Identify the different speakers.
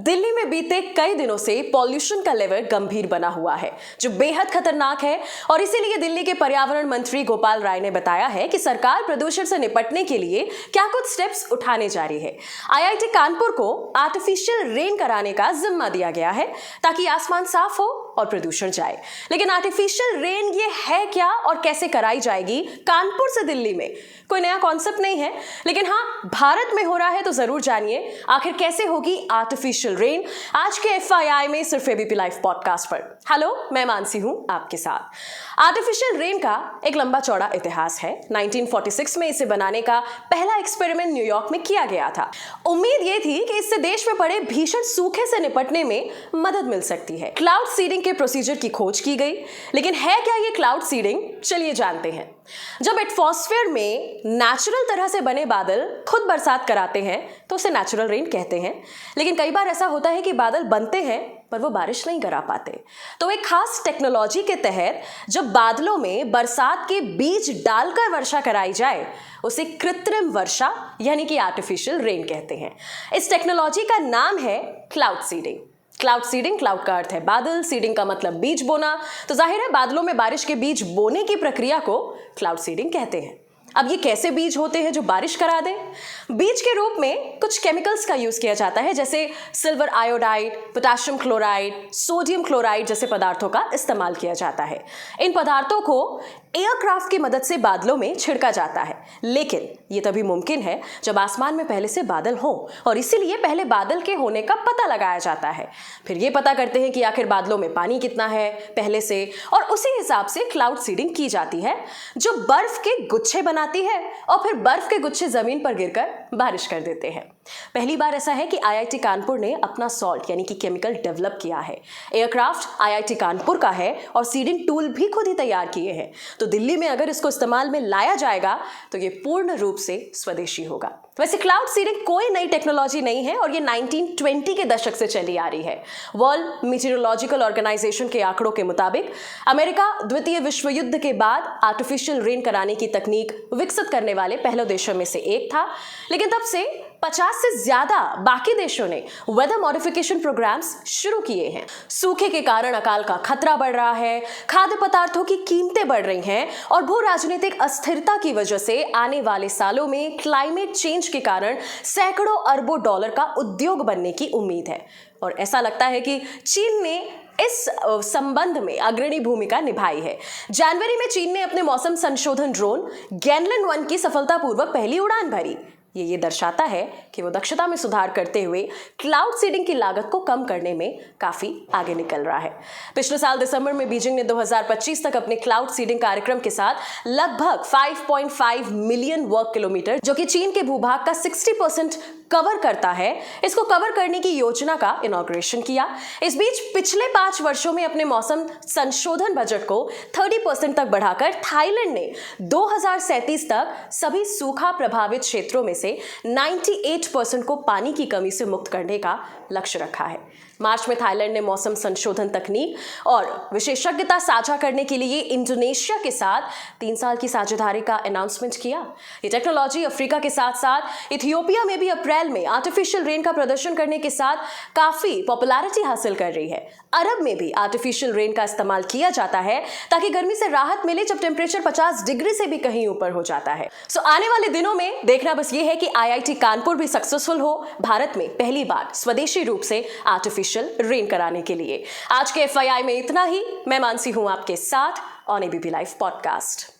Speaker 1: दिल्ली में बीते कई दिनों से पॉल्यूशन का लेवल गंभीर बना हुआ है, जो बेहद खतरनाक है। और इसीलिए दिल्ली के पर्यावरण मंत्री गोपाल राय ने बताया है कि सरकार प्रदूषण से निपटने के लिए क्या कुछ स्टेप्स उठाने जा रही है। आईआईटी कानपुर को आर्टिफिशियल रेन कराने का जिम्मा दिया गया है ताकि आसमान साफ हो और प्रदूषण जाए। लेकिन आर्टिफिशियल रेन ये है क्या और कैसे कराई जाएगी? कानपुर से दिल्ली में कोई नया कॉन्सेप्ट नहीं है, लेकिन हाँ, भारत में हो रहा है तो जरूर जानिए आखिर कैसे होगी आर्टिफिशियल रेन। आज के एफआईआई में सिर्फ एबीपी लाइव पॉडकास्ट पर। हेलो, मैं मानसी हूं आपके साथ। आर्टिफिशियल रेन का एक लंबा चौड़ा इतिहास है। 1946 में इसे बनाने का पहला एक्सपेरिमेंट न्यूयॉर्क में किया गया था। उम्मीद ये थी कि इससे देश में पड़े भीषण सूखे से निपटने में मदद मिल सकती है। क्लाउड सीडिंग के प्रोसीजर की खोज की गई, लेकिन है क्या ये क्लाउड सीडिंग? चलिए जानते हैं। जब एटमॉस्फेयर में नेचुरल तरह से बने बादल खुद बरसात कराते हैं तो उसे नेचुरल रेन कहते हैं। लेकिन कई बार ऐसा होता है कि बादल बनते हैं पर वो बारिश नहीं करा पाते। तो एक खास टेक्नोलॉजी के तहत जब बादलों में बरसात के बीज डालकर वर्षा कराई जाए, उसे कृत्रिम वर्षा यानी कि आर्टिफिशियल रेन कहते हैं। इस टेक्नोलॉजी का नाम है cloud seeding. Cloud seeding, cloud का अर्थ है बादल, सीडिंग का मतलब बीज बोना, तो जाहिर है बादलों में बारिश के बीज बोने की प्रक्रिया को क्लाउड सीडिंग कहते हैं। अब ये कैसे बीज होते हैं जो बारिश करा दें? बीज के रूप में कुछ केमिकल्स का यूज किया जाता है, जैसे silver iodide, potassium chloride, sodium chloride जैसे पदार्थों का इस्तेमाल किया जाता है। इन पदार्थों को एयरक्राफ्ट की मदद से बादलों में छिड़का जाता है, लेकिन ये तभी मुमकिन है जब आसमान में पहले से बादल हो, और इसीलिए पहले बादल के होने का पता लगाया जाता है। फिर ये पता करते हैं कि आखिर बादलों में पानी कितना है पहले से, और उसी हिसाब से क्लाउड सीडिंग की जाती है, जो बर्फ के गुच्छे बनाती है और फिर बर्फ के गुच्छे जमीन पर गिरकर बारिश कर देते हैं। पहली बार ऐसा है कि आईआईटी कानपुर ने अपना सॉल्ट यानी कि केमिकल डेवलप किया है। एयरक्राफ्ट आईआईटी कानपुर का है और सीडिंग टूल भी खुद ही तैयार किए हैं। तो दिल्ली में अगर इसको इस्तेमाल में लाया जाएगा तो ये पूर्ण रूप से स्वदेशी होगा। वैसे क्लाउड सीडिंग कोई नई टेक्नोलॉजी नहीं है और ये 1920 के दशक से चली आ रही है। वर्ल्ड मीटीरोलॉजिकल ऑर्गेनाइजेशन के आंकड़ों के मुताबिक अमेरिका द्वितीय विश्व युद्ध के बाद आर्टिफिशियल रेन कराने की तकनीक विकसित करने वाले पहले देशों में से एक था, लेकिन तब से 50 से ज्यादा बाकी देशों ने वेदर मॉडिफिकेशन प्रोग्राम्स शुरू किए हैं। सूखे के कारण अकाल का खतरा बढ़ रहा है, खाद्य पदार्थों की कीमतें बढ़ रही हैं और भू राजनीतिक अस्थिरता की वजह से आने वाले सालों में क्लाइमेट चेंज के कारण सैकड़ों अरबों डॉलर का उद्योग बनने की उम्मीद है। और ऐसा लगता है कि चीन ने इस संबंध में अग्रणी भूमिका निभाई है। जनवरी में चीन ने अपने मौसम संशोधन ड्रोन गैनलन 1 की सफलतापूर्वक पहली उड़ान भरी। ये दर्शाता है कि वो दक्षता में सुधार करते हुए क्लाउड सीडिंग की लागत को कम करने में काफी आगे निकल रहा है। पिछले साल दिसंबर में बीजिंग ने 2025 तक अपने क्लाउड सीडिंग कार्यक्रम के साथ लगभग 5.5 मिलियन वर्ग किलोमीटर, जो कि चीन के भूभाग का 60% कवर करता है, इसको कवर करने की योजना का इनॉग्रेशन किया। इस बीच पिछले 5 वर्षों में अपने मौसम संशोधन बजट को 30% तक बढ़ाकर थाईलैंड ने 2037 तक सभी सूखा प्रभावित क्षेत्रों में से 98% को पानी की कमी से मुक्त करने का लक्ष्य रखा है। मार्च में थाईलैंड ने मौसम संशोधन तकनीक और विशेषज्ञता साझा करने के लिए इंडोनेशिया के साथ 3 साल की साझेदारी का अनाउंसमेंट किया। ये टेक्नोलॉजी अफ्रीका के साथ साथ इथियोपिया में भी अप्रैल में आर्टिफिशियल रेन का प्रदर्शन करने के साथ काफी पॉपुलैरिटी हासिल कर रही है। अरब में भी आर्टिफिशियल रेन का इस्तेमाल किया जाता है ताकि गर्मी से राहत मिले जब टेम्परेचर 50 डिग्री से भी कहीं ऊपर हो जाता है। सो आने वाले दिनों में देखना बस ये है कि आईआईटी कानपुर भी सक्सेसफुल हो भारत में पहली बार स्वदेशी रूप से आर्टिफिशियल रेन कराने के लिए। आज के एफआईआई में इतना ही। मैं मानसी हूं आपके साथ ऑन एबीपी लाइव पॉडकास्ट।